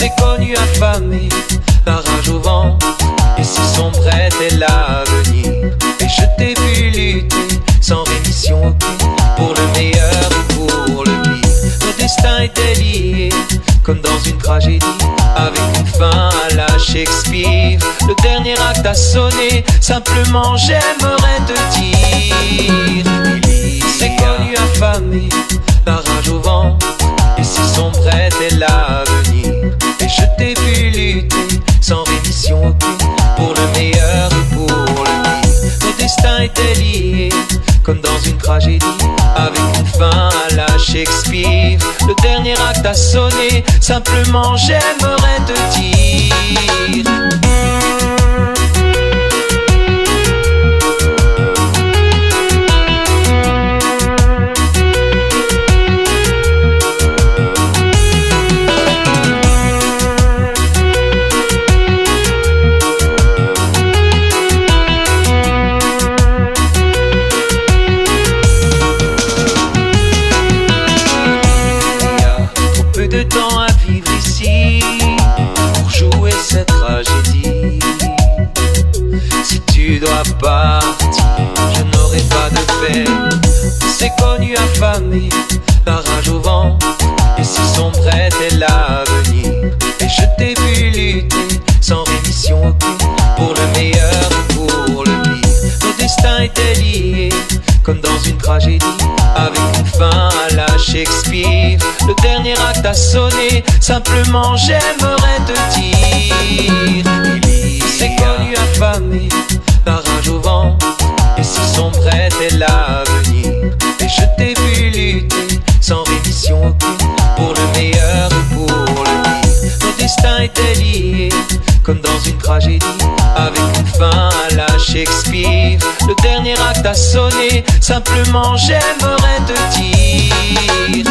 s'est connu affamé, la rage au vent, et si sombre était l'avenir. Et je t'ai vu lutter, sans rémission aucune, pour le meilleur et pour le pire. Nos destins étaient liés, comme dans une tragédie, avec une fin à la Shakespeare. Le dernier acte a sonné, simplement j'aimerais te dire. C'est connu affamé, la rage au vent, et si sombre était l'avenir. Et je t'ai vu lutter, sans rémission aucune, pour le meilleur et pour le pire. Nos destins étaient liés, comme dans une tragédie, avec une fin à la Shakespeare. Le dernier acte a sonné, simplement j'aimerais te dire. De temps à vivre ici pour jouer cette tragédie. Si tu dois partir, je n'aurai pas de peine. C'est connu affamé, la rage au vent, et si sombre était l'avenir. Et je t'ai vu lutter, sans rémission aucune, pour le meilleur et pour le pire. Nos destins étaient liés, comme dans une tragédie, avec une fin à la Shakespeare. Le dernier acte a sonné, simplement j'aimerais te dire. C'est connu affamé, la rage au vent, et si sombre était l'avenir. Et je t'ai vu lutter, sans rémission aucune, pour le meilleur et pour le pire. Nos destins étaient liés, comme dans une tragédie, avec une fin à la Shakespeare. Le dernier acte a sonné, simplement j'aimerais te dire.